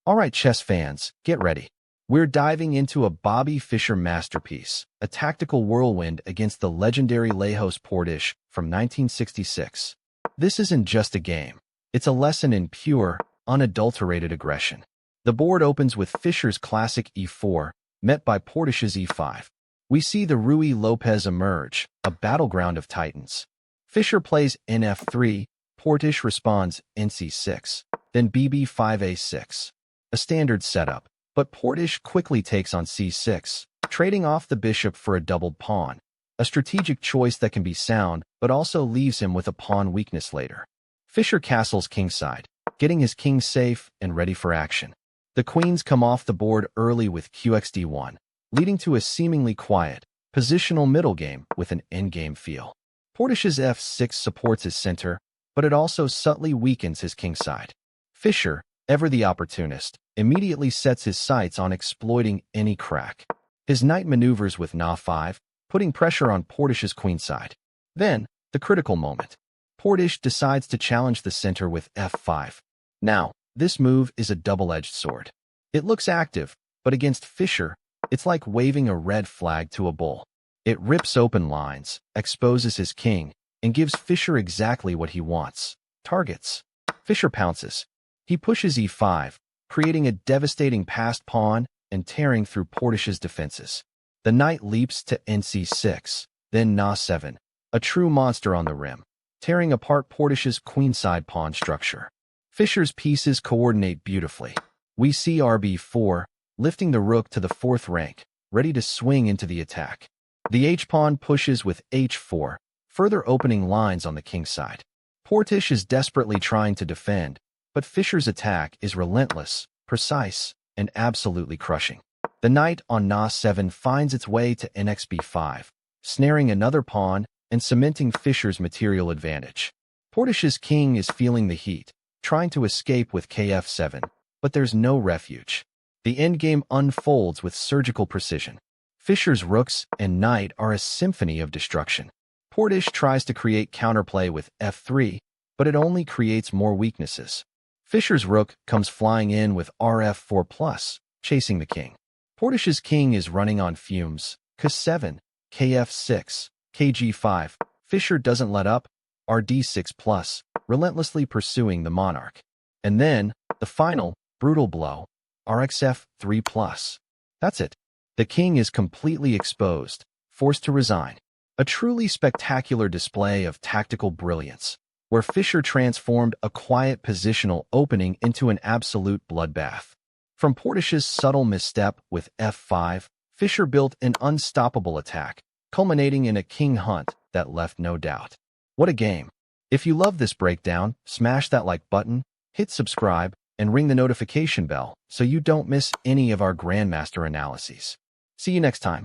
Alright chess fans, get ready. We're diving into a Bobby Fischer masterpiece, a tactical whirlwind against the legendary Lajos Portisch from 1966. This isn't just a game. It's a lesson in pure, unadulterated aggression. The board opens with Fischer's classic e4, met by Portisch's e5. We see the Ruy Lopez emerge, a battleground of titans. Fischer plays nf3, Portisch responds nc6, then bb5a6. A standard setup, but Portisch quickly takes on c6, trading off the bishop for a doubled pawn. A strategic choice that can be sound, but also leaves him with a pawn weakness later. Fischer castles kingside, getting his king safe and ready for action. The queens come off the board early with qxd1, leading to a seemingly quiet, positional middle game with an endgame feel. Portisch's f6 supports his center, but it also subtly weakens his kingside. Fischer, ever the opportunist, immediately sets his sights on exploiting any crack. His knight maneuvers with na5, putting pressure on Portisch's queenside. Then, the critical moment. Portisch decides to challenge the center with f5. Now, this move is a double-edged sword. It looks active, but against Fischer, it's like waving a red flag to a bull. It rips open lines, exposes his king, and gives Fischer exactly what he wants. Targets. Fischer pounces. He pushes e5, creating a devastating passed pawn and tearing through Portisch's defenses. The knight leaps to nc6, then na7, a true monster on the rim, tearing apart Portisch's queenside pawn structure. Fischer's pieces coordinate beautifully. We see rb4, lifting the rook to the 4th rank, ready to swing into the attack. The h-pawn pushes with h4, further opening lines on the kingside. Portisch is desperately trying to defend, but Fischer's attack is relentless, precise, and absolutely crushing. The knight on na7 finds its way to nxb5, snaring another pawn and cementing Fischer's material advantage. Portisch's king is feeling the heat, trying to escape with kf7, but there's no refuge. The endgame unfolds with surgical precision. Fischer's rooks and knight are a symphony of destruction. Portisch tries to create counterplay with f3, but it only creates more weaknesses. Fischer's rook comes flying in with rf4+, chasing the king. Portisch's king is running on fumes, k7, kf6, kg5. Fischer doesn't let up, rd6+, relentlessly pursuing the monarch. And then, the final, brutal blow, rxf3+. That's it. The king is completely exposed, forced to resign. A truly spectacular display of tactical brilliance, where Fischer transformed a quiet positional opening into an absolute bloodbath. From Portisch's subtle misstep with f5, Fischer built an unstoppable attack, culminating in a king hunt that left no doubt. What a game! If you love this breakdown, smash that like button, hit subscribe, and ring the notification bell so you don't miss any of our Grandmaster analyses. See you next time.